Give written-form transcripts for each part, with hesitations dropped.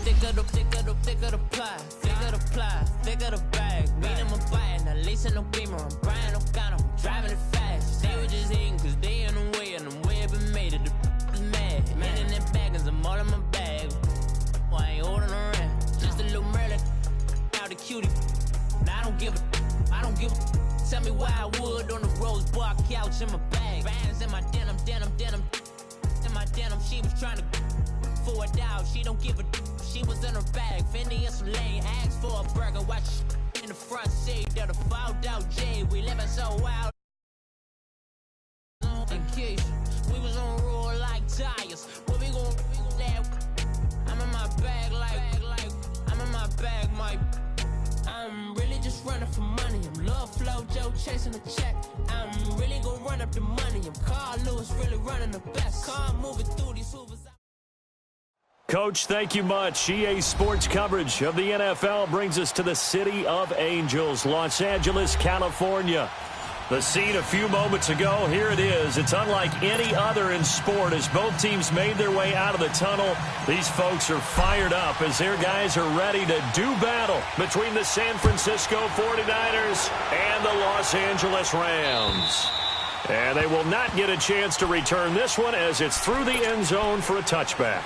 thicker the pie, thicker the ply, thicker the bag. Beat them a bite, now lacing no beamer. I'm Brian O'Connor, driving it fast. They were just hating cause they in the way, and the way it been made it, the is mad. Man in them baggins, I'm all in my bag. I ain't holding around, just a little Merlin, out the cutie. Now I don't give a. Tell me why I would on the rose bar couch in my bag. Bands in my denim. In my denim, she was trying to for it out. She don't give a. She was in her bag. Fendi and some lane. Asked for a burger. Watch in the front seat. They're the fouled out J. We living so wild. In case we was on roll like tires. What we gon' that? I'm in my bag like I'm in my bag, Mike. I'm really just running for money. I'm Love Flow Joe chasing the check. I'm really gonna run up the money. I'm Carl Lewis really running the best. Car moving through these hoovers. Coach, thank you much. EA Sports coverage of the NFL brings us to the City of Angels, Los Angeles, California. The scene a few moments ago, here it is. It's unlike any other in sport as both teams made their way out of the tunnel. These folks are fired up as their guys are ready to do battle between the San Francisco 49ers and the Los Angeles Rams. And they will not get a chance to return this one as it's through the end zone for a touchback.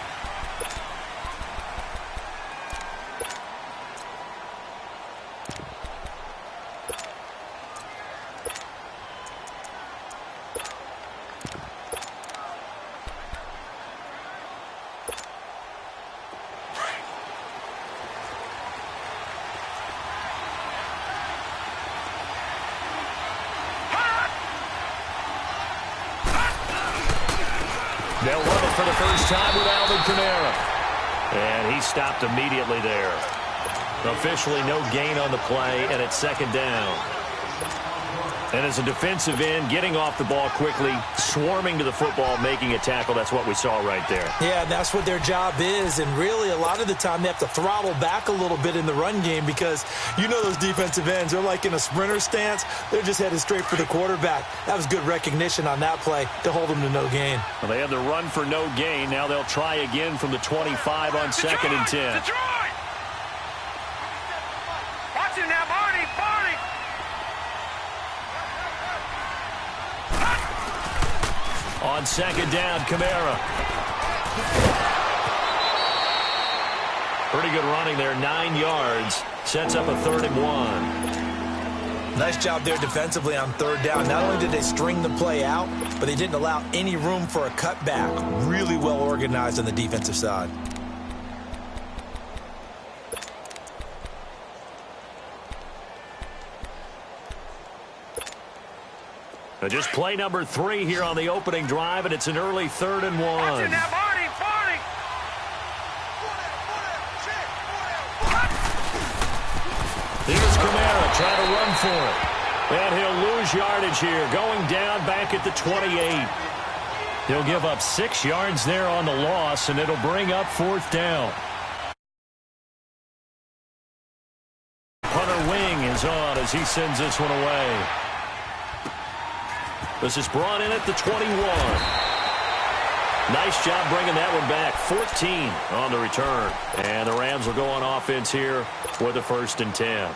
They'll run it for the first time with Alvin Kamara. And he stopped immediately there. Officially no gain on the play, and it's second down. And as a defensive end, getting off the ball quickly, swarming to the football, making a tackle, that's what we saw right there. Yeah, that's what their job is, and really a lot of the time they have to throttle back a little bit in the run game because you know those defensive ends, they're like in a sprinter stance. They're just headed straight for the quarterback. That was good recognition on that play to hold them to no gain. Well, they had the run for no gain. Now they'll try again from the 25 on second and 10. Detroit! Watch him now, Barney! On second down, Kamara. Pretty good running there, 9 yards. Sets up a 3rd and 1. Nice job there defensively on third down. Not only did they string the play out, but they didn't allow any room for a cutback. Really well organized on the defensive side. Just play number 3 here on the opening drive, and it's an early 3rd and 1. Watch it now, Barney! Here's Kamara trying to run for it. And he'll lose yardage here, going down back at the 28. He'll give up 6 yards there on the loss, and it'll bring up 4th down. Punter Wing is on as he sends this one away. This is brought in at the 21. Nice job bringing that one back. 14 on the return. And the Rams will go on offense here with a 1st and 10.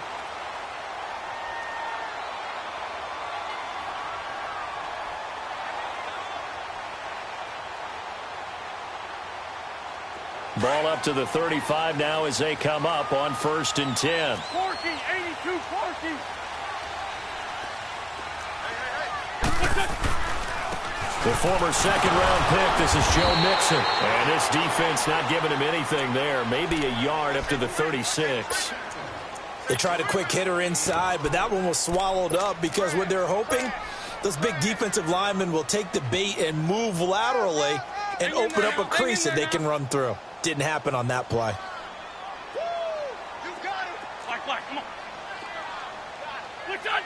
Ball up to the 35 now as they come up on 1st and 10. 40, 82, 40. The former second-round pick, this is Joe Mixon. And this defense not giving him anything there. Maybe a yard up to the 36. They tried a quick hitter inside, but that one was swallowed up because what they're hoping, those big defensive linemen will take the bait and move laterally and open up a crease that they can run through. Didn't happen on that play. You got it. Black, come on. We're done.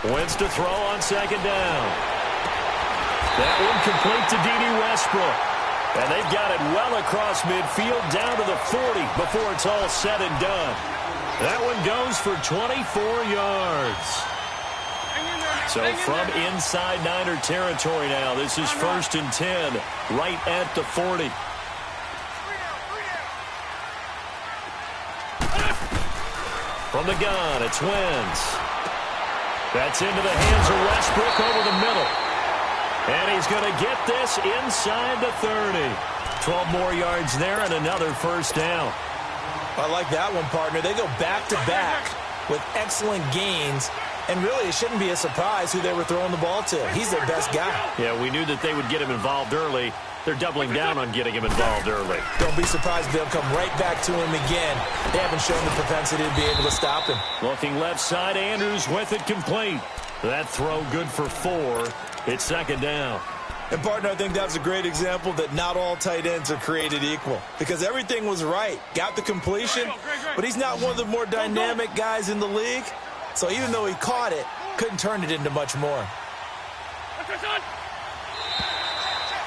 Wentz to throw on second down. That one complete to D.D. Westbrook. And they've got it well across midfield down to the 40 before it's all said and done. That one goes for 24 yards. So from inside Niner territory now, this is 1st and 10 right at the 40. From the gun, it's Wentz. That's into the hands of Westbrook over the middle. And he's going to get this inside the 30. 12 more yards there and another first down. I like that one, partner. They go back-to-back with excellent gains. And really, it shouldn't be a surprise who they were throwing the ball to. He's their best guy. Yeah, we knew that they would get him involved early. They're doubling down on getting him involved early. Don't be surprised they'll come right back to him again. They haven't shown the propensity to be able to stop him. Looking left side, Andrews with it complete. That throw good for 4. It's second down. And, partner, I think that's a great example that not all tight ends are created equal. Because everything was right. Got the completion, but he's not one of the more dynamic guys in the league. So even though he caught it, couldn't turn it into much more.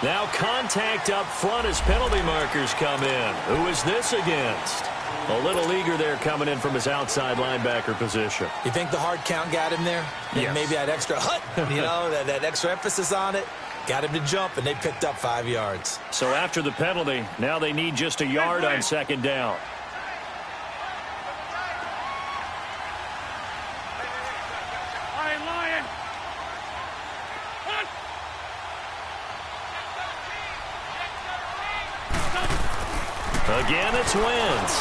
Now contact up front as penalty markers come in. Who is this against? A little eager there coming in from his outside linebacker position. You think the hard count got him there? Yes. Maybe that extra that extra emphasis on it got him to jump, and they picked up 5 yards. So after the penalty, now they need just a yard on second down. Again, it's Wentz.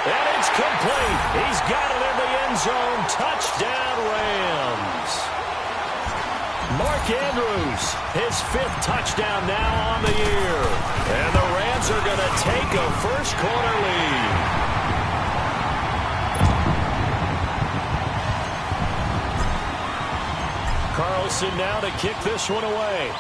And it's complete. He's got it in the end zone. Touchdown, Rams. Mark Andrews, his 5th touchdown now on the year. And the Rams are going to take a first-quarter lead. Carlson now to kick this one away.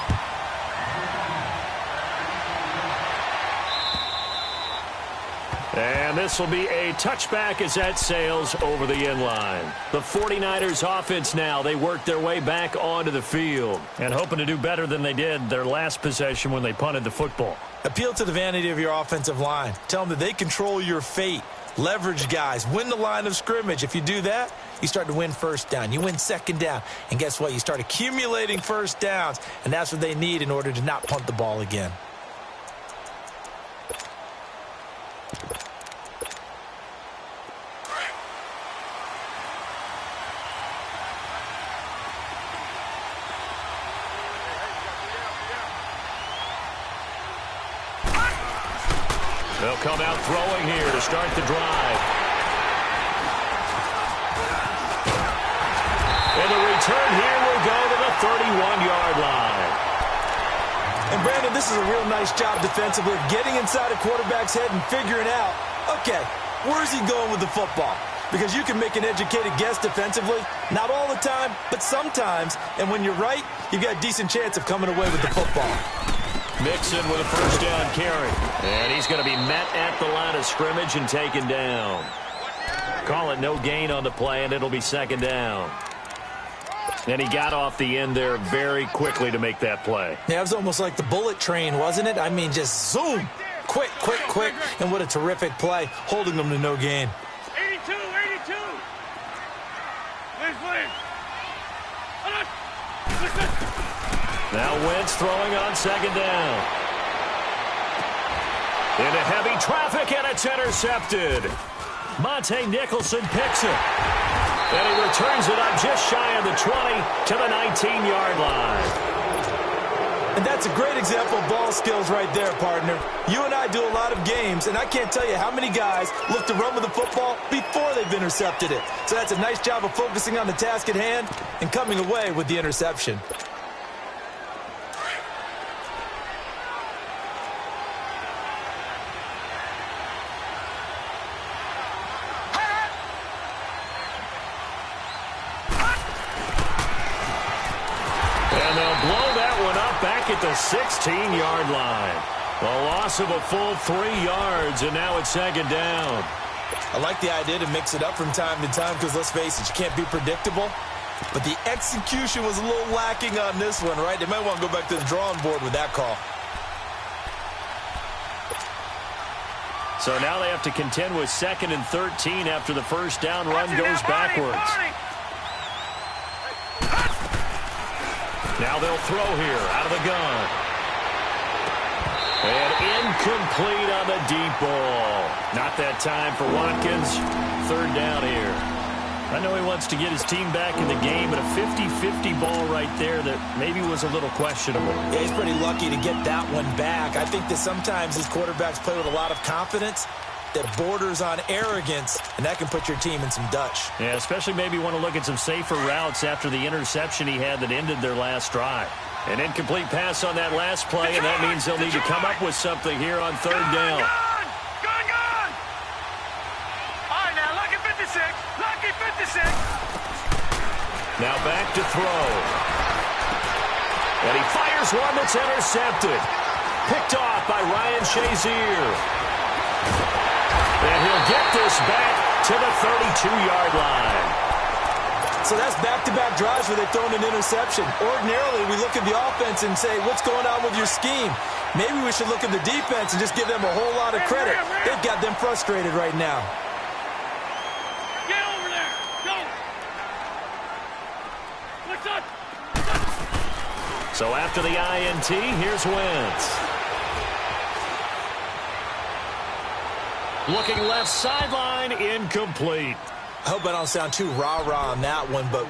And this will be a touchback as that sails over the end line. The 49ers offense now, they work their way back onto the field and hoping to do better than they did their last possession when they punted the football. Appeal to the vanity of your offensive line. Tell them that they control your fate. Leverage guys. Win the line of scrimmage. If you do that, you start to win first down. You win second down. And guess what? You start accumulating first downs. And that's what they need in order to not punt the ball again. They'll come out throwing here to start the drive. And the return here will go to the 31-yard line. And, Brandon, this is a real nice job defensively of getting inside a quarterback's head and figuring out, okay, where's he going with the football? Because you can make an educated guess defensively. Not all the time, but sometimes. And when you're right, you've got a decent chance of coming away with the football. Mixon with a first down carry. And he's going to be met at the line of scrimmage and taken down. Call it no gain on the play, and it'll be second down. And he got off the end there very quickly to make that play. Yeah, it was almost like the bullet train, wasn't it? I mean, just zoom. Quick, quick, quick. And what a terrific play, holding them to no gain. 82, 82. Listen. Now Wentz throwing on second down. Into heavy traffic, and it's intercepted. Monte Nicholson picks it. And he returns it up just shy of the 20 to the 19-yard line. And that's a great example of ball skills right there, partner. You and I do a lot of games, and I can't tell you how many guys look to run with the football before they've intercepted it. So that's a nice job of focusing on the task at hand and coming away with the interception. At the 16-yard line. A loss of a full 3 yards, and now it's second down. I like the idea to mix it up from time to time because, let's face it, you can't be predictable. But the execution was a little lacking on this one, right? They might want to go back to the drawing board with that call. So now they have to contend with 2nd and 13 after the first down run goes backwards. Now they'll throw here out of the gun. And Incomplete on the deep ball. Not that time for Watkins. Third down here. I know he wants to get his team back in the game, but a 50-50 ball right there that maybe was a little questionable. Yeah, he's pretty lucky to get that one back. I think that sometimes these quarterbacks play with a lot of confidence that borders on arrogance, and that can put your team in some Dutch. Yeah, especially maybe want to look at some safer routes after the interception he had that ended their last drive. An incomplete pass on that last play, and that means they'll need to come up with something here on third down. Gone! All right, now, lucky 56. Lucky 56. Now back to throw. And he fires one that's intercepted. Picked off by Ryan Shazier. And he'll get this back to the 32-yard line. So that's back-to-back drives where they've thrown an interception. Ordinarily, we look at the offense and say, what's going on with your scheme? Maybe we should look at the defense and just give them a whole lot of credit. They've got them frustrated right now. Get over there. Go. What's up? So after the INT, here's Wentz. Looking left sideline, incomplete. I hope I don't sound too rah-rah on that one, but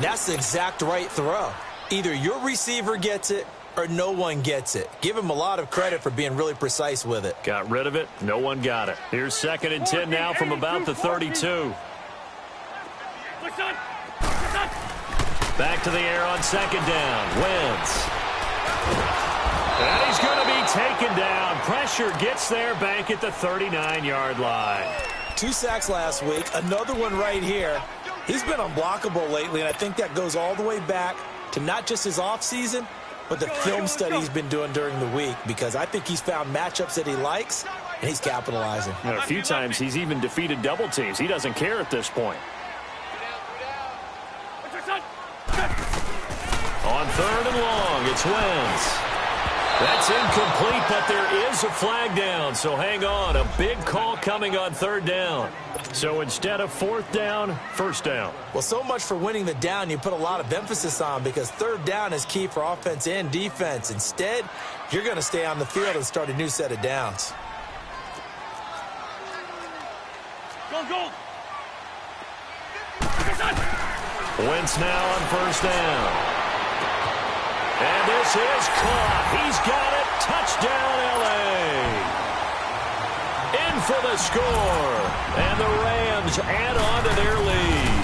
that's the exact right throw. Either your receiver gets it or no one gets it. Give him a lot of credit for being really precise with it. Got rid of it. No one got it. Here's 2nd and 10 now from about the 32. What's up? Back to the air on 2nd down. Wentz. And he's going to be taken down. Pressure gets there back at the 39-yard line. 2 sacks last week, another one right here. He's been unblockable lately, and I think that goes all the way back to not just his offseason, but the film study he's been doing during the week, because I think he's found matchups that he likes, and he's capitalizing. A few times he's even defeated double teams. He doesn't care at this point. On 3rd and long, it's Wentz. That's incomplete, but there is a flag down, so hang on. A big call coming on 3rd down. So instead of 4th down, 1st down. Well, so much for winning the down you put a lot of emphasis on, because 3rd down is key for offense and defense. Instead, you're going to stay on the field and start a new set of downs. Go. Wentz now on 1st down. And this is caught. He's got it. Touchdown, L.A. In for the score. And the Rams add on to their lead.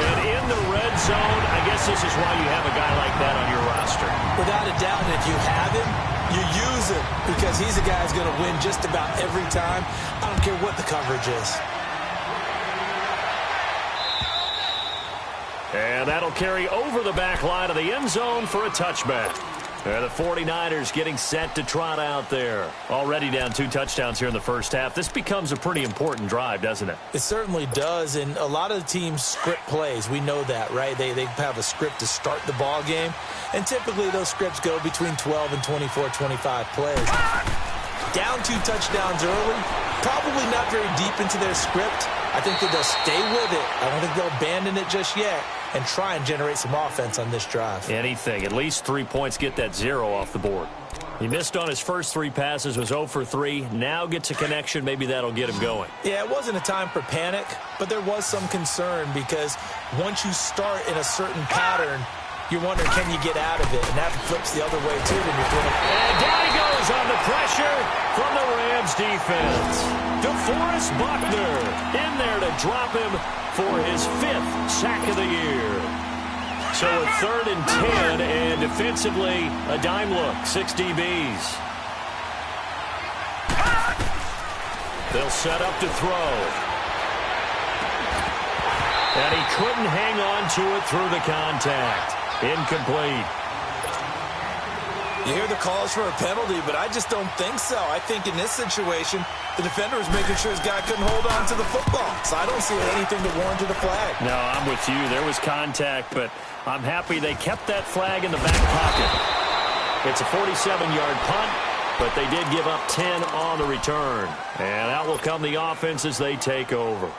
And in the red zone, I guess this is why you have a guy like that on your roster. Without a doubt, and if you have him, you use him, because he's a guy who's going to win just about every time. I don't care what the coverage is. And that'll carry over the back line of the end zone for a touchback. And the 49ers getting set to trot out there. Already down 2 touchdowns here in the first half. This becomes a pretty important drive, doesn't it? It certainly does, and a lot of the teams script plays. We know that, right? They have a script to start the ball game, and typically those scripts go between 12 and 24, 25 plays. Down 2 touchdowns early, probably not very deep into their script. I think that they'll stay with it. I don't think they'll abandon it just yet and try and generate some offense on this drive. Anything. At least 3 points, get that 0 off the board. He missed on his first 3 passes, was 0 for 3. Now gets a connection. Maybe that'll get him going. Yeah, it wasn't a time for panic, but there was some concern, because once you start in a certain pattern, you're wondering, can you get out of it? And that flips the other way, too, when you're throwing. And down he goes on the pressure from the Rams defense. DeForest Buckner in there to drop him for his 5th sack of the year. So a 3rd and 10, and defensively, a dime look, 6 DBs. They'll set up to throw. And he couldn't hang on to it through the contact. Incomplete. You hear the calls for a penalty, but I just don't think so. I think in this situation, the defender was making sure his guy couldn't hold on to the football. So I don't see anything to warrant the flag. No, I'm with you. There was contact, but I'm happy they kept that flag in the back pocket. It's a 47-yard punt, but they did give up 10 on the return. And out will come the offense as they take over.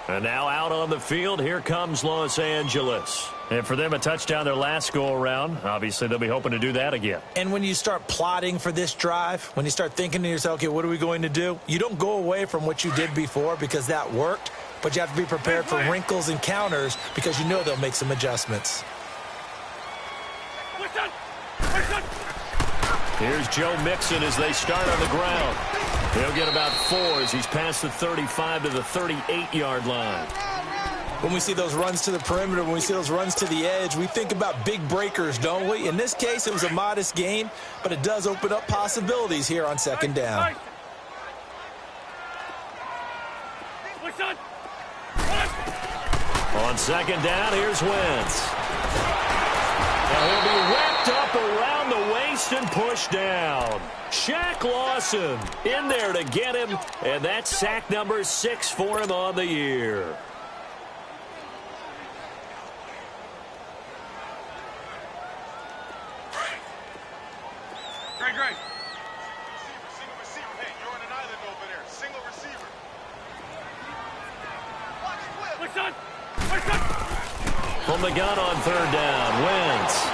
And now out on the field, here comes Los Angeles. And for them, a touchdown their last go-around. Obviously, they'll be hoping to do that again. And when you start plotting for this drive, when you start thinking to yourself, okay, what are we going to do? You don't go away from what you did before because that worked, but you have to be prepared for wrinkles and counters because you know they'll make some adjustments. Here's Joe Mixon as they start on the ground. He'll get about 4 as he's past the 35 to the 38-yard line. When we see those runs to the perimeter, when we see those runs to the edge, we think about big breakers, don't we? In this case, it was a modest gain, but it does open up possibilities here on second down. On second down, here's Wentz. And he'll be wrapped up around the waist and pushed down. Shaq Lawson in there to get him, and that's sack number 6 for him on the year. Great. Single receiver. Hey, you're on an island over there. Single receiver. From the gun on third down, Wentz.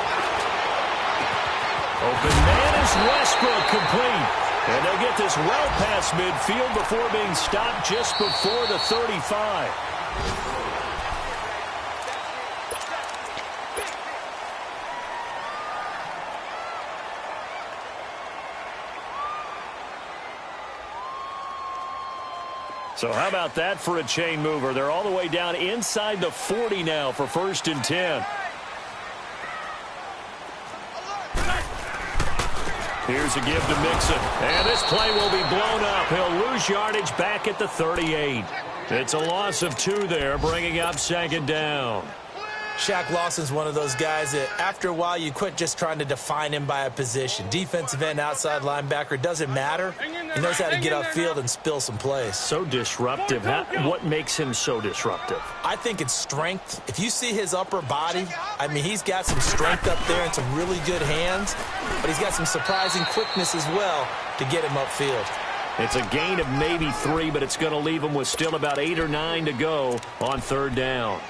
Open man is Westbrook, complete. And they'll get this well past midfield before being stopped just before the 35. So how about that for a chain mover? They're all the way down inside the 40 now for 1st and 10. Here's a give to Mixon. And this play will be blown up. He'll lose yardage back at the 38. It's a loss of 2 there, bringing up second down. Shaq Lawson's one of those guys that after a while you quit just trying to define him by a position. Defensive end, outside linebacker, doesn't matter. He knows how to get upfield and spill some plays. So disruptive. What makes him so disruptive? I think it's strength. If you see his upper body, I mean, he's got some strength up there and some really good hands, but he's got some surprising quickness as well to get him upfield. It's a gain of maybe 3, but it's going to leave him with still about 8 or 9 to go on third down.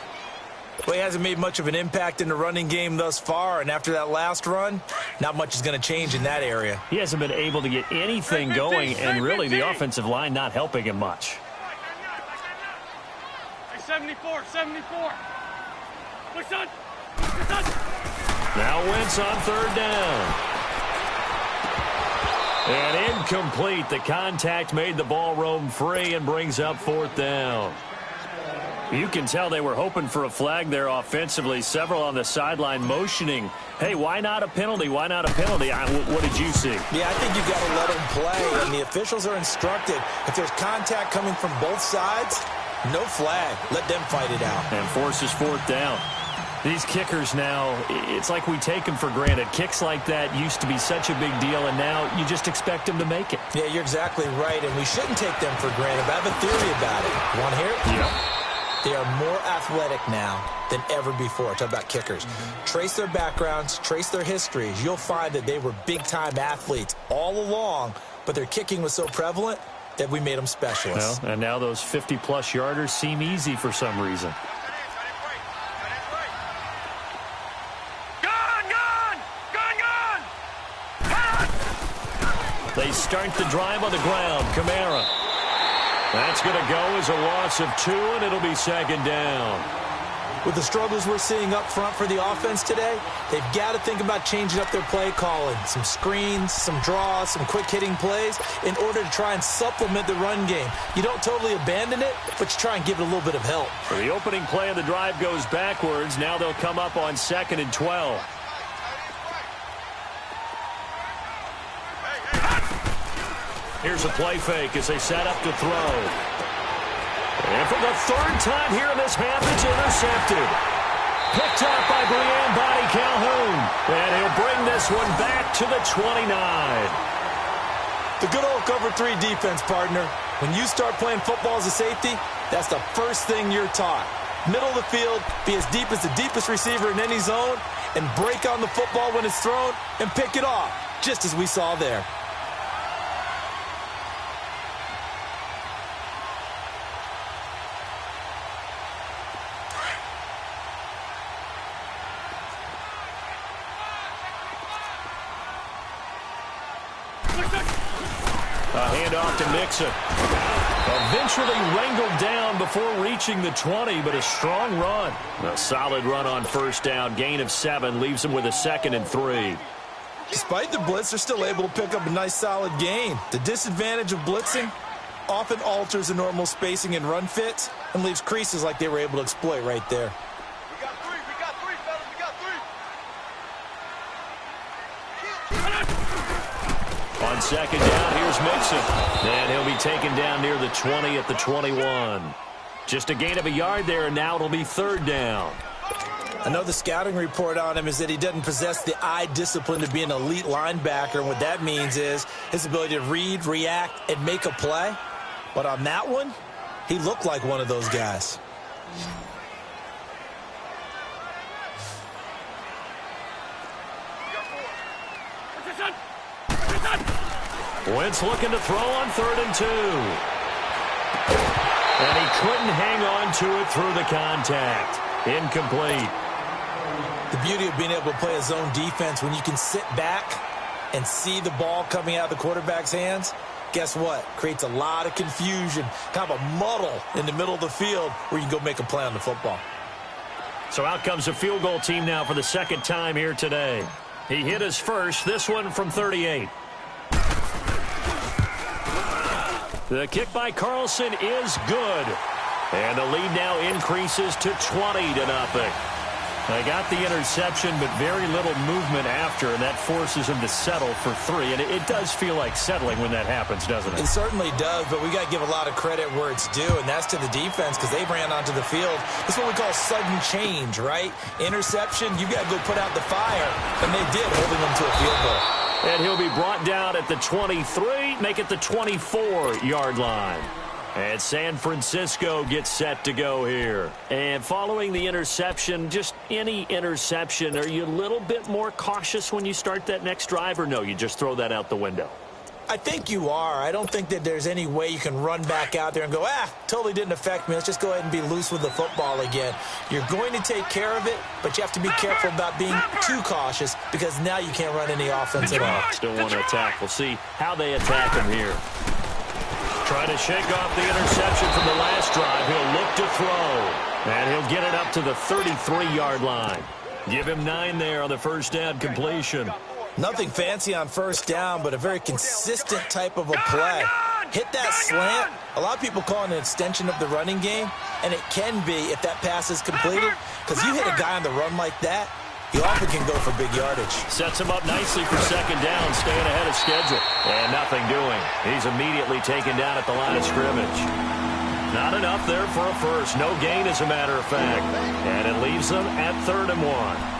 Well, he hasn't made much of an impact in the running game thus far, and after that last run, not much is going to change in that area. He hasn't been able to get anything going, and really the offensive line not helping him much. 74. Now Wentz on third down. And incomplete. The contact made the ball roam free and brings up 4th down. You can tell they were hoping for a flag there offensively. Several on the sideline motioning, hey, why not a penalty? Why not a penalty? What did you see? Yeah, I think you've got to let them play, and the officials are instructed. If there's contact coming from both sides, no flag. Let them fight it out. And forces 4th down. These kickers now, it's like we take them for granted. Kicks like that used to be such a big deal, and now you just expect them to make it. Yeah, you're exactly right, and we shouldn't take them for granted. But I have a theory about it. Want to hear it? Yeah. They are more athletic now than ever before. Talk about kickers. Trace their backgrounds, trace their histories. You'll find that they were big-time athletes all along, but their kicking was so prevalent that we made them specialists. Well, and now those 50-plus yarders seem easy for some reason. They start the drive on the ground. Kamara. That's going to go as a loss of 2, and it'll be second down. With the struggles we're seeing up front for the offense today, they've got to think about changing up their play calling. Some screens, some draws, some quick-hitting plays in order to try and supplement the run game. You don't totally abandon it, but you try and give it a little bit of help. So the opening play of the drive goes backwards. Now they'll come up on 2nd and 12. Here's a play fake as they set up to throw. And for the 3rd time here in this half, it's intercepted. Picked up by Brian Body Calhoun. And he'll bring this one back to the 29. The good old cover 3 defense, partner. When you start playing football as a safety, that's the first thing you're taught. Middle of the field, be as deep as the deepest receiver in any zone, and break on the football when it's thrown and pick it off, just as we saw there. A handoff to Mixon. Eventually wrangled down before reaching the 20, but a strong run. A solid run on first down. Gain of 7 leaves him with a 2nd and 3. Despite the blitz, they're still able to pick up a nice solid gain. The disadvantage of blitzing often alters the normal spacing and run fits and leaves creases like they were able to exploit right there. We got three, fellas, we got three. On second down, here's Mixon. And he'll be taken down near the 20 at the 21. Just a gain of a yard there, and now it'll be 3rd down. I know the scouting report on him is that he doesn't possess the eye discipline to be an elite linebacker, and what that means is his ability to read, react, and make a play. But on that one, he looked like one of those guys. Wentz looking to throw on 3rd and 2. And he couldn't hang on to it through the contact. Incomplete. The beauty of being able to play a zone defense when you can sit back and see the ball coming out of the quarterback's hands, guess what? Creates a lot of confusion, kind of a muddle in the middle of the field where you can go make a play on the football. So out comes a field goal team now for the 2nd time here today. He hit his first, this one from 38. The kick by Carlson is good. And the lead now increases to 20-0. They got the interception, but very little movement after, and that forces him to settle for 3. And it does feel like settling when that happens, doesn't it? It certainly does, but we got to give a lot of credit where it's due, and that's to the defense because they ran onto the field. It's what we call sudden change, right? Interception, you got to go put out the fire, and they did, holding them to a field goal. And he'll be brought down at the 23, make it the 24-yard line. And San Francisco gets set to go here. And following the interception, just any interception, are you a little bit more cautious when you start that next drive, or no, you just throw that out the window? I think you are. I don't think that there's any way you can run back out there and go, totally didn't affect me. Let's just go ahead and be loose with the football again. You're going to take care of it, but you have to be careful about being too cautious because now you can't run any offense at all. Still want to attack. We'll see how they attack him here. Trying to shake off the interception from the last drive. He'll look to throw. And he'll get it up to the 33-yard line. Give him 9 there on the first down completion. Nothing fancy on first down, but a very consistent type of a play. Hit that slant. A lot of people call it an extension of the running game, and it can be if that pass is completed. Because you hit a guy on the run like that, he often can go for big yardage. Sets him up nicely for second down, staying ahead of schedule. And nothing doing. He's immediately taken down at the line of scrimmage. Not enough there for a first. No gain, as a matter of fact. And it leaves them at 3rd and 1.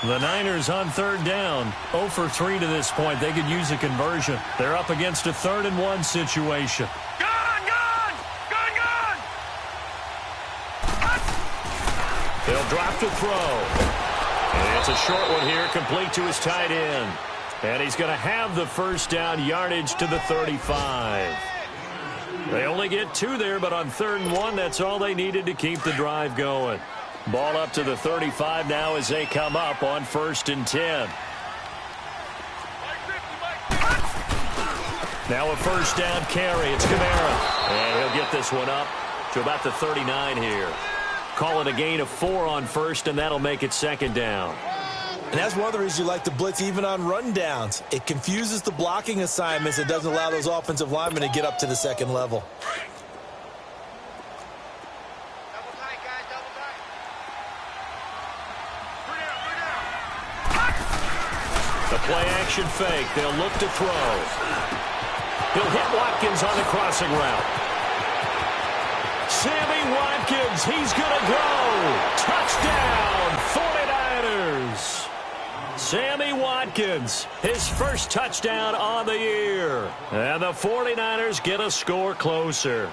The Niners on 3rd down. 0 for 3 to this point. They could use a conversion. They're up against a 3rd and 1 situation. Gone! They'll drop to throw. And it's a short one here, complete to his tight end. And he's going to have the first down, yardage to the 35. They only get 2 there, but on 3rd and 1, that's all they needed to keep the drive going. Ball up to the 35 now as they come up on 1st and 10. Now a first down carry. It's Kamara. And he'll get this one up to about the 39 here. Call it a gain of 4 on first, and that'll make it 2nd down. And that's one of the reasons you like to blitz even on rundowns. It confuses the blocking assignments. It doesn't allow those offensive linemen to get up to the 2nd level. The play-action fake. They'll look to throw. He'll hit Watkins on the crossing route. Sammy Watkins, he's going to go. Touchdown, 49ers. Sammy Watkins, his first touchdown on the year. And the 49ers get a score closer.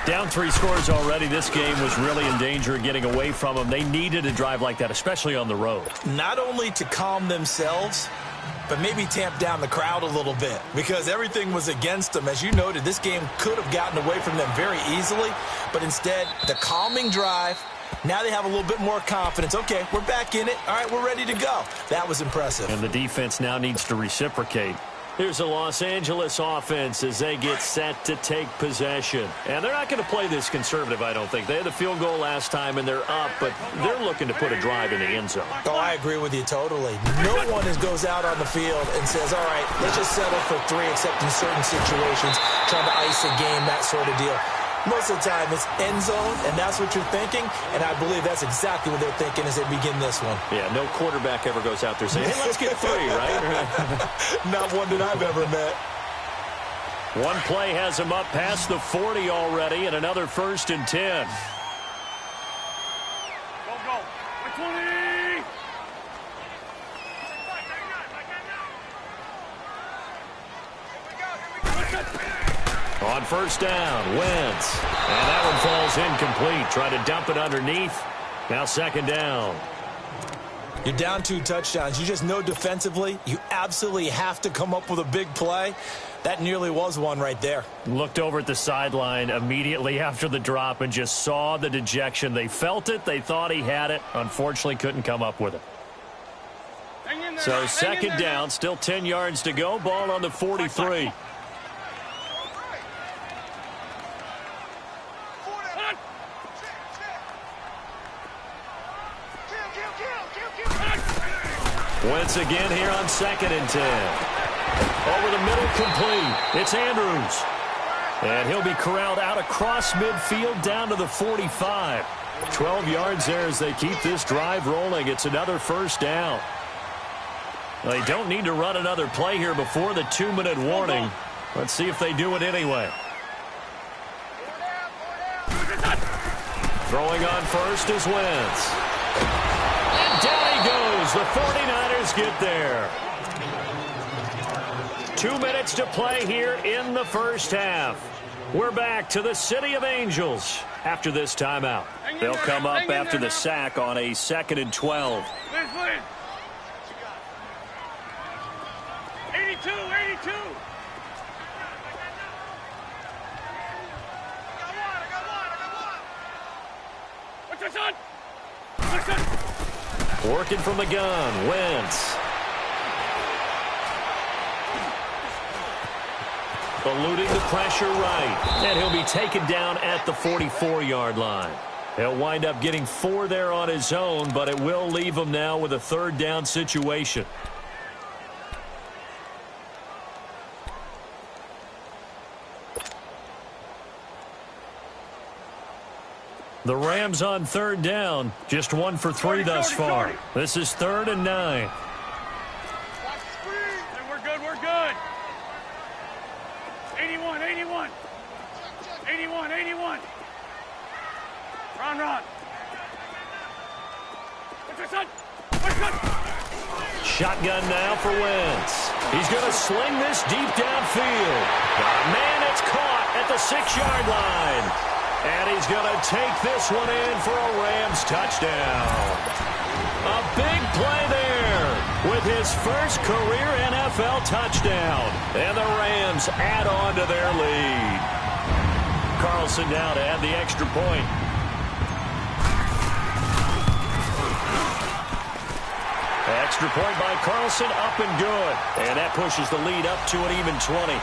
Down 3 scores already. This game was really in danger of getting away from them. They needed a drive like that, especially on the road. Not only to calm themselves, but maybe tamp down the crowd a little bit because everything was against them. As you noted, this game could have gotten away from them very easily, but instead, the calming drive, now they have a little bit more confidence. Okay, we're back in it. All right, we're ready to go. That was impressive. And the defense now needs to reciprocate. Here's the Los Angeles offense as they get set to take possession. And they're not going to play this conservative, I don't think. They had the field goal last time, and they're up, but they're looking to put a drive in the end zone. Oh, I agree with you totally. No one goes out on the field and says, all right, let's just settle for 3, except in certain situations, trying to ice a game, that sort of deal. Most of the time, it's end zone, and that's what you're thinking, and I believe that's exactly what they're thinking as they begin this one. Yeah, no quarterback ever goes out there saying, hey, let's get 3, right? Not one that I've ever met. One play has him up past the 40 already, and another 1st and 10. Go. 20. On 1st down, Wentz. And that one falls incomplete. Try to dump it underneath. Now 2nd down. You're down 2 touchdowns. You just know defensively you absolutely have to come up with a big play. That nearly was one right there. Looked over at the sideline immediately after the drop and just saw the dejection. They felt it. They thought he had it. Unfortunately, couldn't come up with it. So 2nd down, still 10 yards to go. Ball on the 43. Wentz again here on 2nd and 10. Over the middle, complete. It's Andrews. And he'll be corralled out across midfield down to the 45. 12 yards there as they keep this drive rolling. It's another 1st down. They don't need to run another play here before the 2-minute warning. Let's see if they do it anyway. Throwing on first is Wentz. And down he goes. The 49ers get there. 2 minutes to play here in the 1st half. We're back to the City of Angels after this timeout. They'll come up after the sack on a 2nd and 12. 82. What's your son? Working from the gun, Wentz. Eluding the pressure right. And he'll be taken down at the 44-yard line. He'll wind up getting 4 there on his own, but it will leave him now with a 3rd down situation. The Rams on 3rd down. Just 1 for 3 thus far. This is 3rd and 9. We're good. 81. Run. What's your son? Shotgun now for Wentz. He's going to sling this deep downfield. Man, it's caught at the 6-yard line. And he's going to take this one in for a Rams touchdown. A big play there with his first career NFL touchdown. And the Rams add on to their lead. Carlson now to add the extra point. Extra point by Carlson, up and good. And that pushes the lead up to an even 20.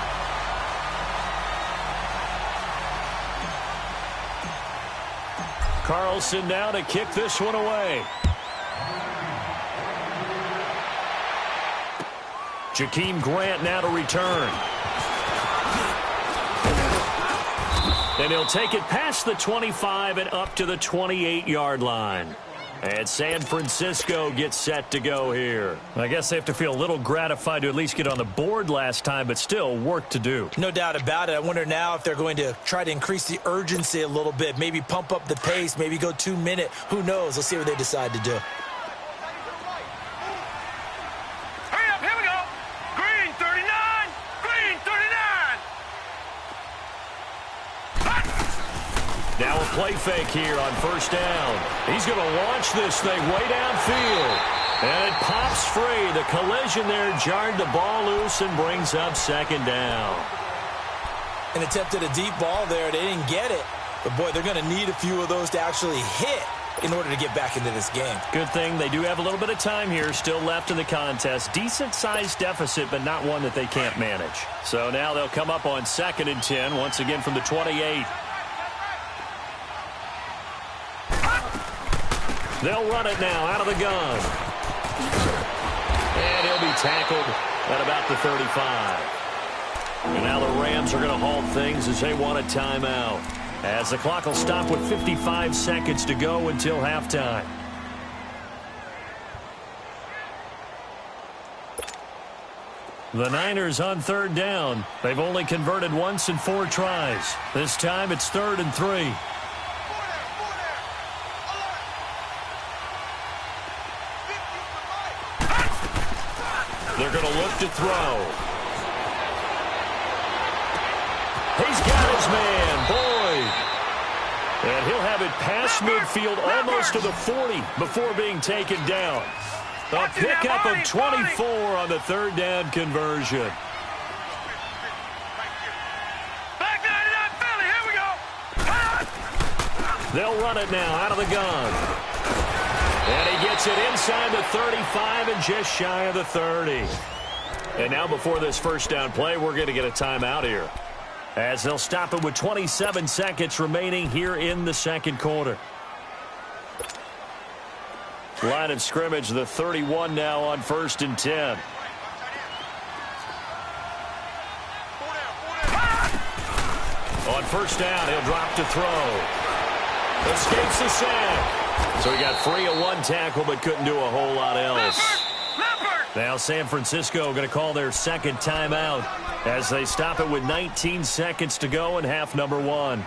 Carlson now to kick this one away. Jakeem Grant now to return. And he'll take it past the 25 and up to the 28-yard line. And San Francisco gets set to go here. I guess they have to feel a little gratified to at least get on the board last time, but still work to do. No doubt about it. I wonder now if they're going to try to increase the urgency a little bit, maybe pump up the pace, maybe go 2-minute. Who knows? Let's see what they decide to do. Hurry up, here we go. Green 39. Now a play fake here on 1st down. He's going to launch this thing way downfield. And it pops free. The collision there jarred the ball loose and brings up second down. An attempt at a deep ball there. They didn't get it. But, boy, they're going to need a few of those to actually hit in order to get back into this game. Good thing they do have a little bit of time here still left in the contest. Decent-sized deficit, but not one that they can't manage. So now they'll come up on 2nd and 10, once again from the 28. They'll run it now out of the gun. And he'll be tackled at about the 35. And now the Rams are going to halt things as they want a timeout, as the clock will stop with 55 seconds to go until halftime. The Niners on 3rd down. They've only converted once in 4 tries. This time it's 3rd and 3. They're going to look to throw. He's got his man, Boyd. And he'll have it past midfield almost to the 40 before being taken down. A pickup of 24 on the 3rd down conversion. Back 99 Philly, here we go. They'll run it now out of the gun. And he gets it inside the 35 and just shy of the 30. And now before this first down play, we're going to get a timeout here, as they'll stop it with 27 seconds remaining here in the second quarter. Line of scrimmage, the 31 now on 1st and 10. On 1st down, he'll drop to throw. Escapes the sack. So he got free of one tackle but couldn't do a whole lot else. Now San Francisco going to call their second timeout as they stop it with 19 seconds to go in half number 1.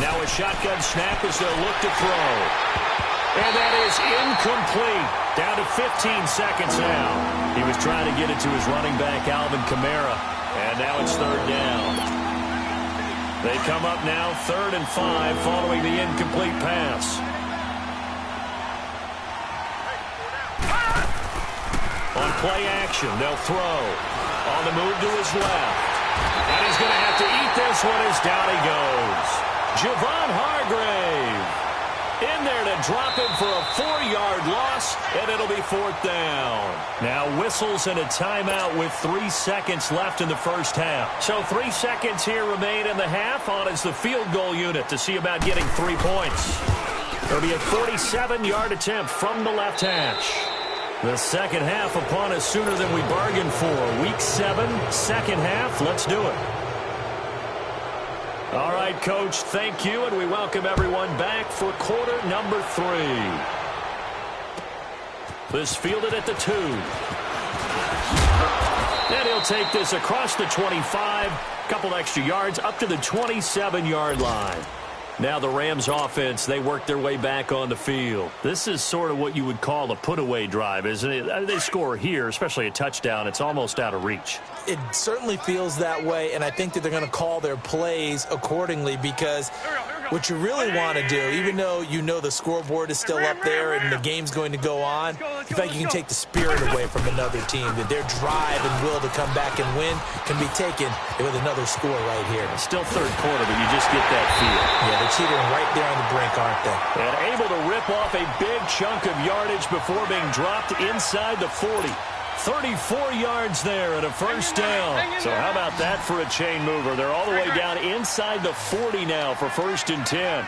Now a shotgun snap as they'll look to throw. And that is incomplete. Down to 15 seconds now. He was trying to get it to his running back, Alvin Kamara. And now it's 3rd down. They come up now 3rd and 5 following the incomplete pass. On play action, they'll throw. On the move to his left. And he's going to have to eat this one as down he goes. Javon Hargrave in there to drop him for a 4-yard loss, and it'll be 4th down. Now whistles and a timeout with 3 seconds left in the first half. So 3 seconds here remain in the half. On is the field goal unit to see about getting 3 points. It'll be a 47-yard attempt from the left hash. The second half upon us sooner than we bargained for. Week 7, second half. Let's do it. All right, Coach, thank you, and we welcome everyone back for quarter number 3. This fielded at the 2. And he'll take this across the 25, couple extra yards, up to the 27-yard line. Now the Rams offense, they work their way back on the field. This is sort of what you would call a put-away drive, isn't it? They score here, especially a touchdown. It's almost out of reach. It certainly feels that way, and I think that they're going to call their plays accordingly, because what you really want to do, even though you know the scoreboard is still up there and the game's going to go on, in fact, you can take the spirit away from another team, that their drive and will to come back and win can be taken with another score right here. It's still third quarter, but you just get that feel. Yeah, they're teetering right there on the brink, aren't they? And able to rip off a big chunk of yardage before being dropped inside the 40. 34 yards there and a first down. So how about that for a chain mover? They're all the way down inside the 40 now for 1st and 10.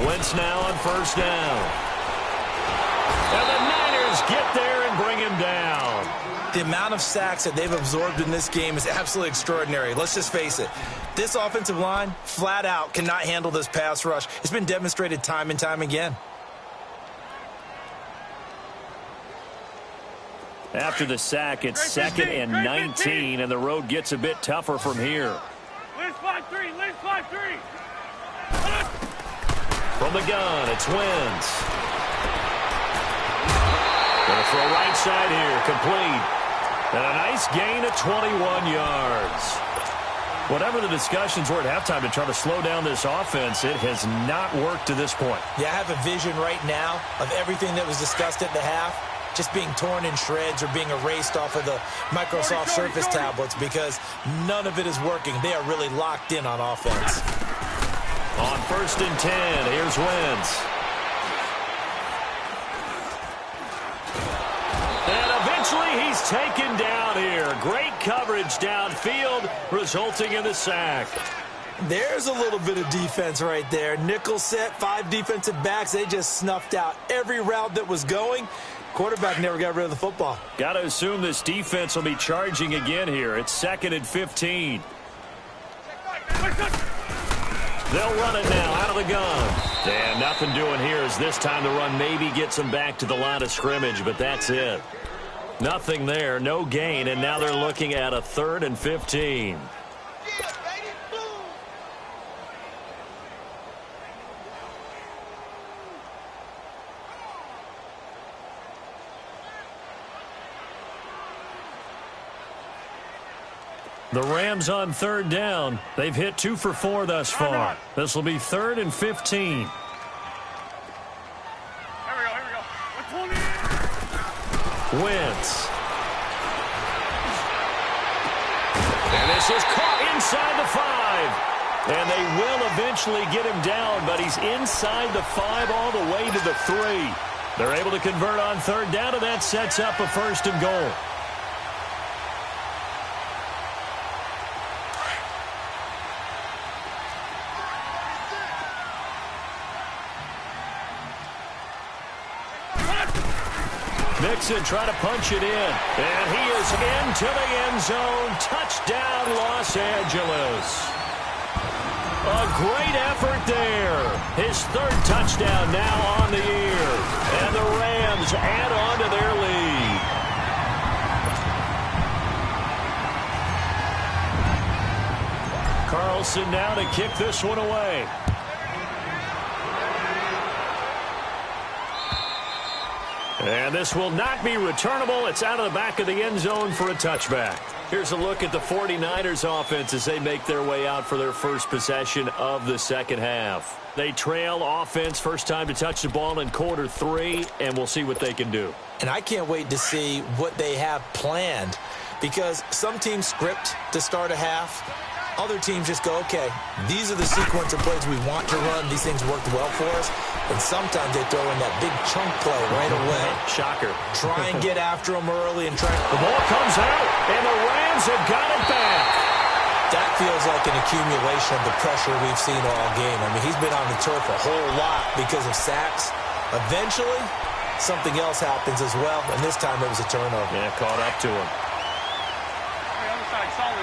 Wentz now on 1st down. And the Niners get there and bring him down. The amount of sacks that they've absorbed in this game is absolutely extraordinary. Let's just face it. This offensive line, flat out, cannot handle this pass rush. It's been demonstrated time and time again. After the sack, it's 2nd and 19, and the road gets a bit tougher from here. List 5-3, list 5-3. From the gun, it's Wentz. Going to throw right side here, complete. And a nice gain of 21 yards. Whatever the discussions were at halftime to try to slow down this offense, it has not worked to this point. Yeah, I have a vision right now of everything that was discussed at the half just being torn in shreds or being erased off of the Microsoft Surface tablets because none of it is working. They are really locked in on offense. On 1st and 10, here's Wentz. And eventually he's taken down here. Great coverage downfield, resulting in the sack. There's a little bit of defense right there. Nickel set, 5 defensive backs. They just snuffed out every route that was going. Quarterback never got rid of the football. Got to assume this defense will be charging again here. It's 2nd and 15. They'll run it now out of the gun. And nothing doing here as this time the run maybe gets them back to the line of scrimmage, but that's it. Nothing there, no gain, and now they're looking at a 3rd and 15. The Rams on 3rd down. They've hit 2 for 4 thus far. This will be 3rd and 15. Here we go. 120. Wentz. And this is caught inside the 5. And they will eventually get him down, but he's inside the 5 all the way to the 3. They're able to convert on 3rd down, and that sets up a 1st and goal. Mixon trying to punch it in. And he is into the end zone. Touchdown, Los Angeles. A great effort there. His 3rd touchdown now on the year. And the Rams add on to their lead. Carlson now to kick this one away. And this will not be returnable. It's out of the back of the end zone for a touchback. Here's a look at the 49ers offense as they make their way out for their first possession of the second half. They trail offense first time to touch the ball in quarter 3, and we'll see what they can do. And I can't wait to see what they have planned because some teams script to start a half. Other teams just go, okay, these are the sequence of plays we want to run. These things worked well for us. And sometimes they throw in that big chunk play right away. Shocker. Try and get after them early and try. The ball comes out, and the Rams have got it back. That feels like an accumulation of the pressure we've seen all game. I mean, he's been on the turf a whole lot because of sacks. Eventually, something else happens as well, and this time it was a turnover. Yeah, caught up to him. Hey, other side, solid.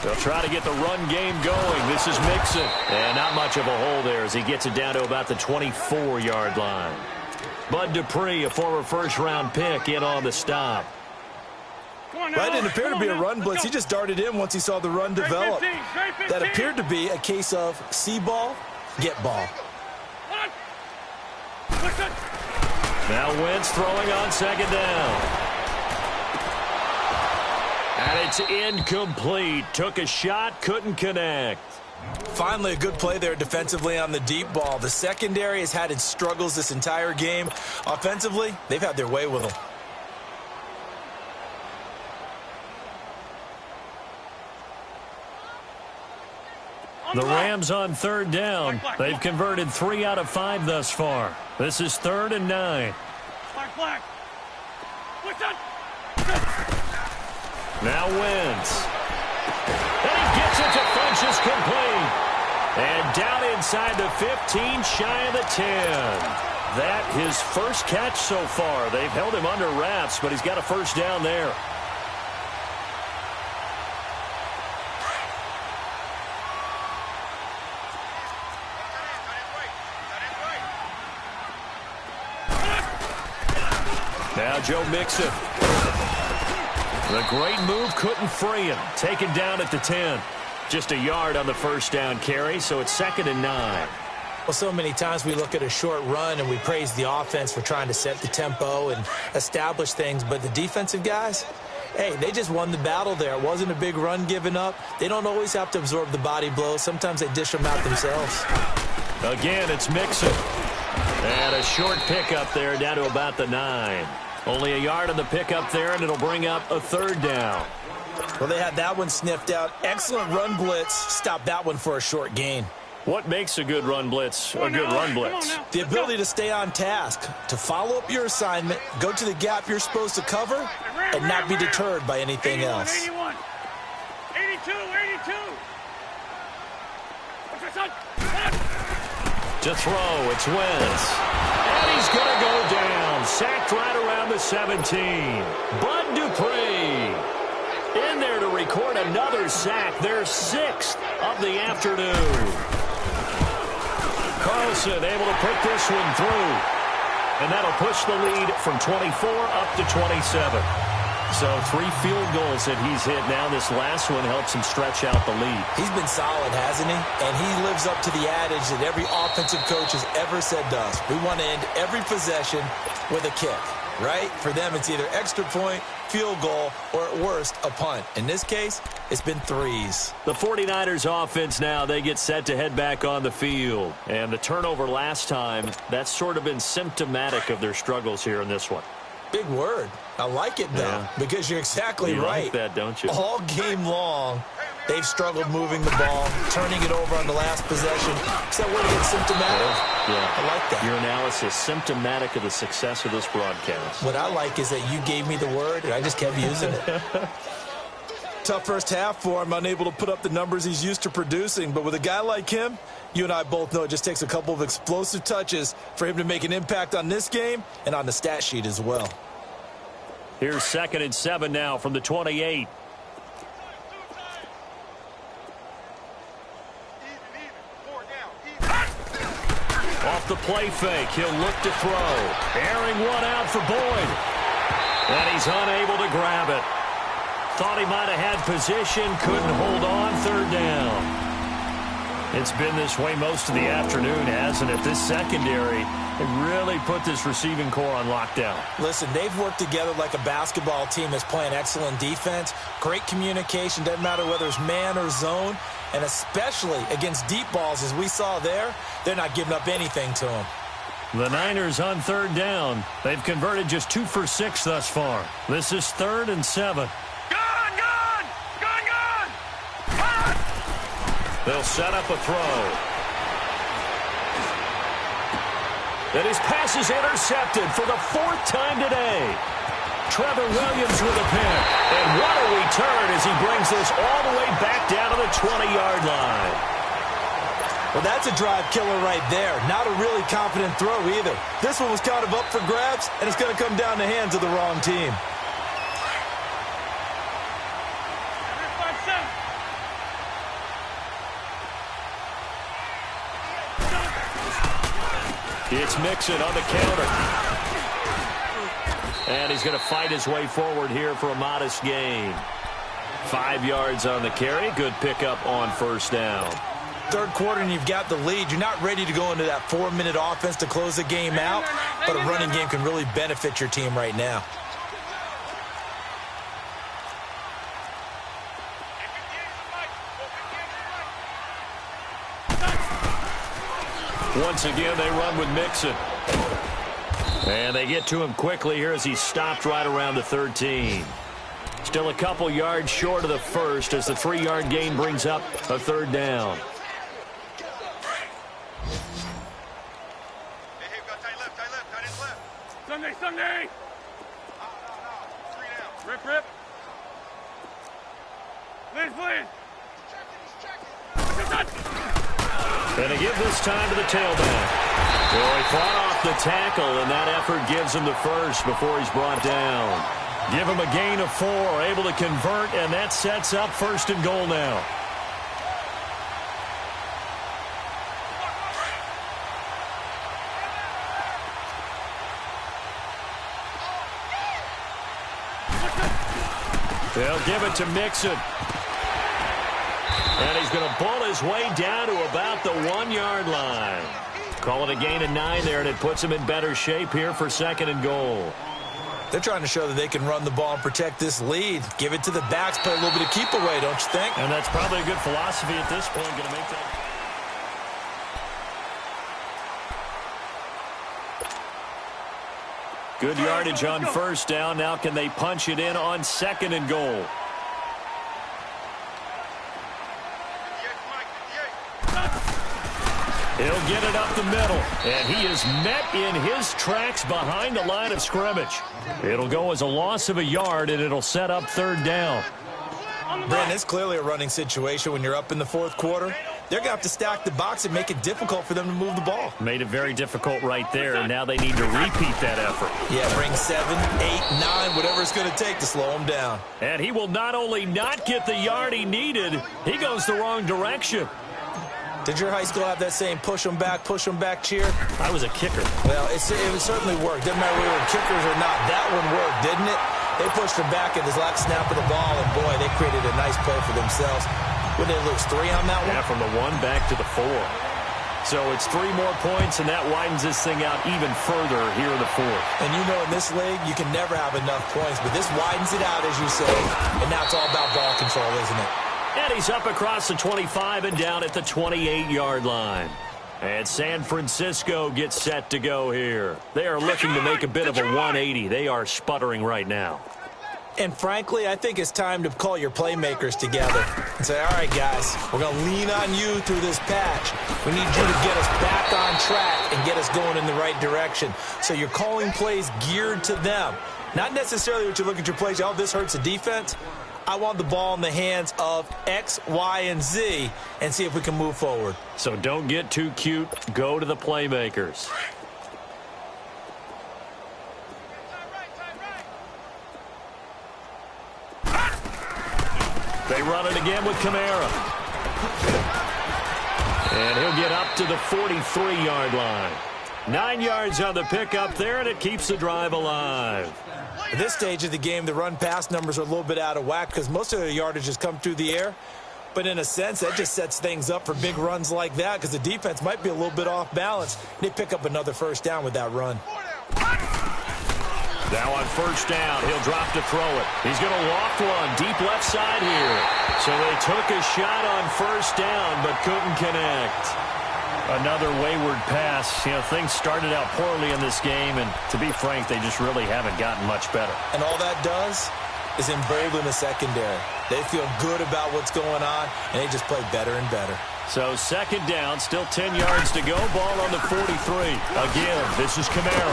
They'll try to get the run game going. This is Mixon. And not much of a hole there as he gets it down to about the 24-yard line. Bud Dupree, a former first-round pick, in on the stop. That didn't appear to be a run blitz. He just darted in once he saw the run develop. That appeared to be a case of see ball, get ball. Now Wentz throwing on 2nd down. And it's incomplete. Took a shot, couldn't connect. Finally, a good play there defensively on the deep ball. The secondary has had its struggles this entire game. Offensively, they've had their way with them. The Rams on 3rd down. They've converted 3 out of 5 thus far. This is 3rd and 9. Now Wentz. And he gets it to Funchess complete. And down inside the 15, shy of the 10. That his first catch so far. They've held him under wraps, but he's got a 1st down there. Now Joe Mixon. The great move couldn't free him. Taken down at the 10. Just a yard on the first down carry, so it's 2nd and 9. Well, so many times we look at a short run and we praise the offense for trying to set the tempo and establish things, but the defensive guys, hey, they just won the battle there. It wasn't a big run given up. They don't always have to absorb the body blows. Sometimes they dish them out themselves. Again, it's Mixon. And a short pickup there down to about the 9. Only a yard on the pickup there, and it'll bring up a 3rd down. Well, they had that one sniffed out. Excellent run blitz. Stop that one for a short gain. What makes a good run blitz a good run blitz? The ability to stay on task, to follow up your assignment, go to the gap you're supposed to cover, and not be deterred by anything 81, else. 81. 82, 82. To throw, it's Wentz. And he's going to go down. Sacked right around the 17. Bud Dupree in there to record another sack. Their 6th of the afternoon. Carlson able to put this one through. And that'll push the lead from 24 up to 27. So 3 field goals that he's hit now. This last one helps him stretch out the lead. He's been solid, hasn't he? And he lives up to the adage that every offensive coach has ever said to us. We want to end every possession with a kick, right? For them, it's either extra point, field goal, or at worst, a punt. In this case, it's been 3s. The 49ers offense now, they get set to head back on the field. And the turnover last time, that's sort of been symptomatic of their struggles here in this one. Big word. I like it, though, because you're exactly right. You like that, don't you? All game long, they've struggled moving the ball, turning it over on the last possession. Is that word again, symptomatic? Yeah. I like that. Your analysis, symptomatic of the success of this broadcast. What I like is that you gave me the word, and I just kept using it. Tough first half for him, unable to put up the numbers he's used to producing. But with a guy like him, you and I both know it just takes a couple of explosive touches for him to make an impact on this game and on the stat sheet as well. Here's 2nd and 7 now from the 28. Off the play fake, he'll look to throw. Airing one out for Boyd. And he's unable to grab it. Thought he might have had position, couldn't hold on, 3rd down. It's been this way most of the afternoon, hasn't it? This secondary, it really put this receiving core on lockdown. Listen, they've worked together like a basketball team that's playing excellent defense. Great communication, doesn't matter whether it's man or zone. And especially against deep balls, as we saw there, they're not giving up anything to them. The Niners on 3rd down. They've converted just 2 for 6 thus far. This is 3rd and 7. They'll set up a throw. And his pass is intercepted for the 4th time today. Trevor Williams with a pick. And what a return as he brings this all the way back down to the 20-yard line. Well, that's a drive killer right there. Not a really confident throw either. This one was kind of up for grabs, and it's going to come down the hands of the wrong team. It's Mixon on the counter. And he's going to fight his way forward here for a modest gain. 5 yards on the carry. Good pickup on 1st down. 3rd quarter and you've got the lead. You're not ready to go into that 4-minute offense to close the game out, but a running game can really benefit your team right now. Once again, they run with Mixon. And they get to him quickly here as he's stopped right around the 13. Still a couple yards short of the first as the 3-yard gain brings up a 3rd down. Sunday. Rip. Please. And they give this time to the tailback. Well, he fought off the tackle, and that effort gives him the first before he's brought down. Give him a gain of 4, able to convert, and that sets up 1st and goal now. They'll give it to Mixon. And he's going to pull his way down to about the 1-yard line. Call it a gain of 9 there, and it puts him in better shape here for 2nd and goal. They're trying to show that they can run the ball and protect this lead. Give it to the backs, play a little bit of keep away, don't you think? And that's probably a good philosophy at this point. Going to make that. Good yardage on 1st down. Now can they punch it in on 2nd and goal? He'll get it up the middle, and he is met in his tracks behind the line of scrimmage. It'll go as a loss of a yard, and it'll set up 3rd down. Brandon, it's clearly a running situation when you're up in the 4th quarter. They're going to have to stack the box and make it difficult for them to move the ball. Made it very difficult right there, and now they need to repeat that effort. Yeah, bring 7, 8, 9, whatever it's going to take to slow them down. And he will not only not get the yard he needed, he goes the wrong direction. Did your high school have that same push them back cheer? I was a kicker. Well, it certainly worked. Didn't matter whether we were kickers or not. That one worked, didn't it? They pushed him back at his last snap of the ball, and boy, they created a nice play for themselves. Would they lose 3 on that one? Yeah, from the 1 back to the 4. So it's 3 more points, and that widens this thing out even further here in the 4th. And you know, in this league, you can never have enough points, but this widens it out, as you say, and now it's all about ball control, isn't it? And he's up across the 25 and down at the 28-yard line. And San Francisco gets set to go here. They are looking to make a bit of a 180. They are sputtering right now. And frankly, I think it's time to call your playmakers together and say, all right, guys, we're going to lean on you through this patch. We need you to get us back on track and get us going in the right direction. So you're calling plays geared to them. Not necessarily what you look at your plays, oh, this hurts the defense. I want the ball in the hands of X, Y, and Z and see if we can move forward. So don't get too cute. Go to the playmakers. They run it again with Kamara. And he'll get up to the 43-yard line. 9 yards on the pickup there, and it keeps the drive alive. At this stage of the game, the run-pass numbers are a little bit out of whack because most of their yardage has come through the air. But in a sense, that just sets things up for big runs like that because the defense might be a little bit off balance. They pick up another 1st down with that run. Now on 1st down, he'll drop to throw it. He's going to loft one deep left side here. So they took a shot on 1st down but couldn't connect. Another wayward pass. You know, things started out poorly in this game, and to be frank, they just really haven't gotten much better. And all that does is embolden the secondary. They feel good about what's going on, and they just play better and better. So 2nd down, still 10 yards to go. Ball on the 43. Again, this is Kamara.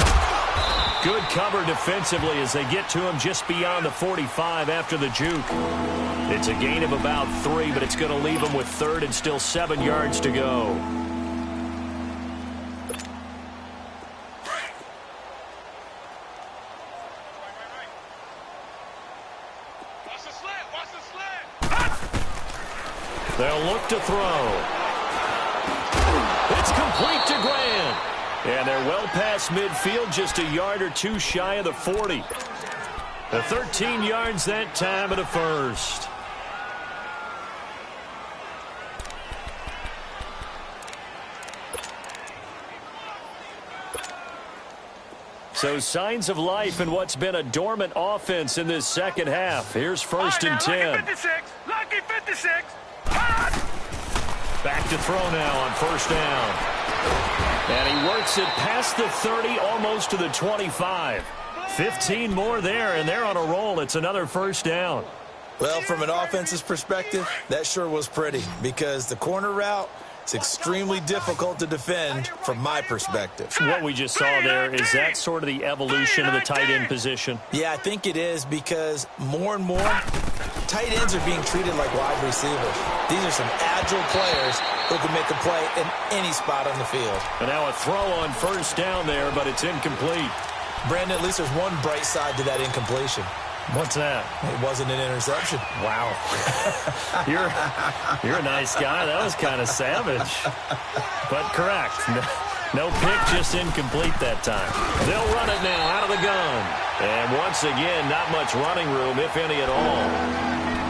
Good cover defensively as they get to him just beyond the 45 after the juke. It's a gain of about 3, but it's going to leave him with 3rd and still 7 yards to go. They'll look to throw. It's complete to Grant. And they're well past midfield, just a yard or 2 shy of the 40. The 13 yards that time of the 1st. So signs of life in what's been a dormant offense in this 2nd half. Here's 1st and 10. Lucky 56. Lucky 56. Back to throw now on 1st down. And he works it past the 30, almost to the 25. 15 more there, and they're on a roll. It's another 1st down. Well, from an offensive perspective, that sure was pretty because the corner route is extremely difficult to defend from my perspective. What we just saw there, is that sort of the evolution of the tight end position? Yeah, I think it is because more and more tight ends are being treated like wide receivers. These are some agile players who can make a play in any spot on the field. And now a throw on 1st down there, but it's incomplete. Brandon, at least there's one bright side to that incompletion. What's that? It wasn't an interception. Wow. You're a nice guy. That was kind of savage. But correct. No pick, just incomplete that time. They'll run it now out of the gun. And once again, not much running room, if any at all.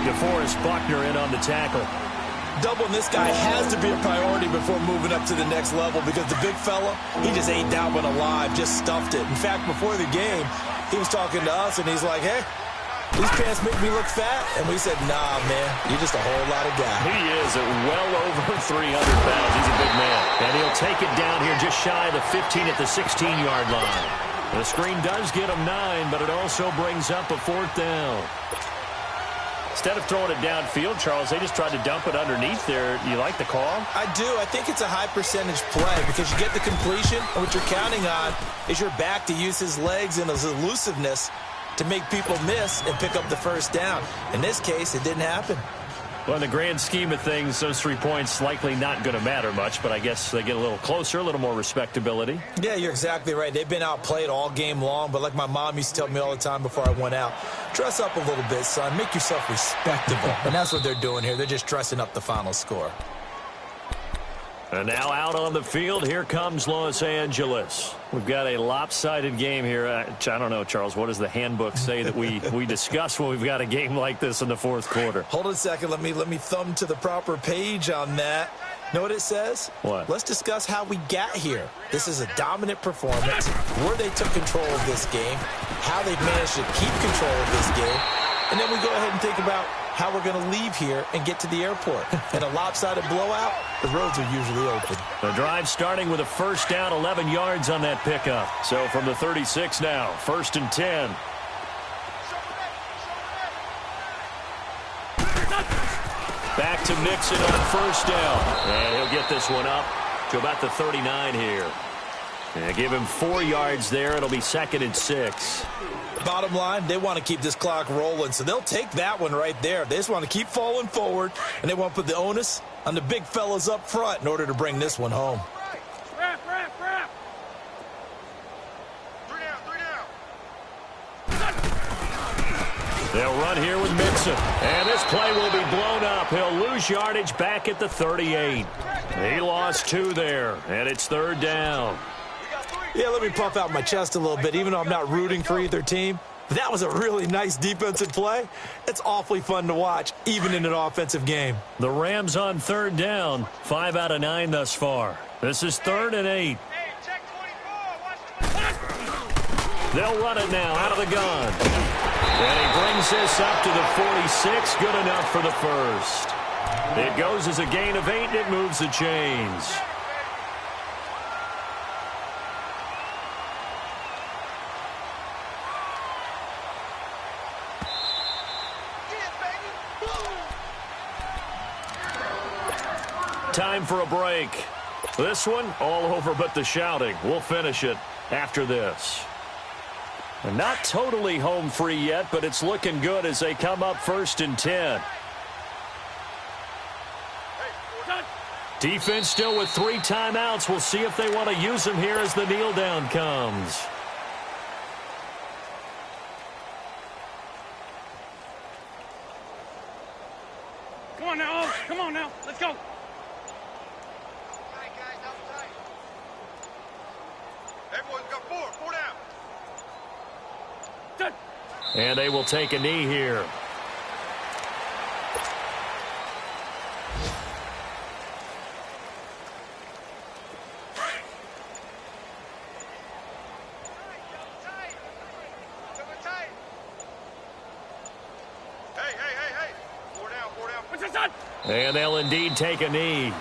DeForest Buckner in on the tackle. Doubling this guy has to be a priority before moving up to the next level because the big fella, he just ate that one alive, just stuffed it. In fact, before the game, he was talking to us, and he's like, hey, these pants make me look fat. And we said, nah, man, you're just a whole lot of guy. He is at well over 300 pounds. He's a big man. And he'll take it down here just shy of the 15 at the 16-yard line. The screen does get him 9, but it also brings up a 4th down. Instead of throwing it downfield, Charles, they just tried to dump it underneath there. You like the call? I do. I think it's a high-percentage play because you get the completion, and what you're counting on is your back to use his legs and his elusiveness to make people miss and pick up the first down. In this case, it didn't happen. Well, in the grand scheme of things, those 3 points likely not going to matter much, but I guess they get a little closer, a little more respectability. Yeah, you're exactly right. They've been outplayed all game long, but like my mom used to tell me all the time before I went out, dress up a little bit, son. Make yourself respectable. And that's what they're doing here. They're just dressing up the final score. And now out on the field, here comes Los Angeles. We've got a lopsided game here. I don't know, Charles, what does the handbook say that we discuss when we've got a game like this in the 4th quarter? Hold on a second. Let me thumb to the proper page on that. Know what it says? What? Let's discuss how we got here. This is a dominant performance, where they took control of this game, how they've managed to keep control of this game, and then we go ahead and think about how we're going to leave here and get to the airport. In a lopsided blowout, the roads are usually open. The drive starting with a first down, 11 yards on that pickup. So from the 36 now, 1st and 10. Back to Mixon on first down. And he'll get this one up to about the 39 here. And give him 4 yards there. It'll be 2nd and 6. Bottom line, they want to keep this clock rolling, so they'll take that one right there. They just want to keep falling forward, and they want to put the onus on the big fellas up front in order to bring this one home. Wrap. 3 down. They'll run here with Mixon. And this play will be blown up. He'll lose yardage back at the 38. He lost 2 there, and it's 3rd down. Yeah, let me puff out my chest a little bit, even though I'm not rooting for either team. That was a really nice defensive play. It's awfully fun to watch, even in an offensive game. The Rams on 3rd down, 5 out of 9 thus far. This is 3rd and 8. Hey, check 24. Watch. They'll run it now out of the gun. And he brings this up to the 46. Good enough for the first. It goes as a gain of 8, and it moves the chains. Time for a break. This one, all over but the shouting. We'll finish it after this. And not totally home free yet, but it's looking good as they come up 1st and 10. Defense still with 3 timeouts. We'll see if they want to use them here as the kneel down comes. Come on now, Oaks. Come on now. Let's go. Everyone's got 4 down. Good. And they will take a knee here. Hey. 4 down. What's this on? And they'll indeed take a knee.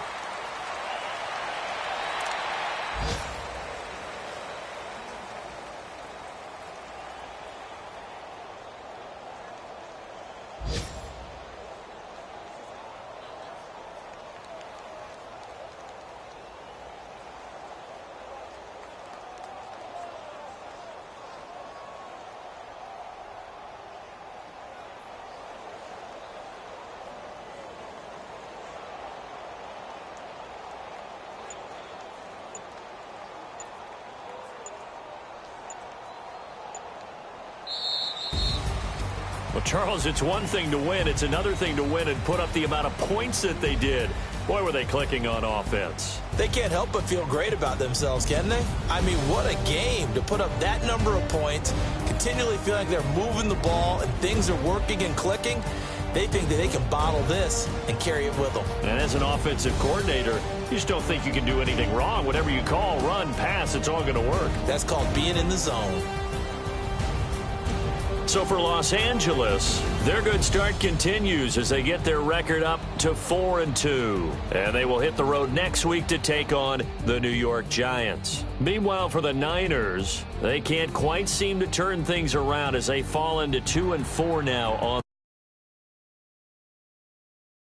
Well, Charles, it's one thing to win. It's another thing to win and put up the amount of points that they did. Boy, were they clicking on offense. They can't help but feel great about themselves, can they? I mean, what a game to put up that number of points, continually feel like they're moving the ball and things are working and clicking. They think that they can bottle this and carry it with them. And as an offensive coordinator, you just don't think you can do anything wrong. Whatever you call, run, pass, it's all going to work. That's called being in the zone. So for Los Angeles, their good start continues as they get their record up to 4-2. And they will hit the road next week to take on the New York Giants. Meanwhile, for the Niners, they can't quite seem to turn things around as they fall into 2-4 now on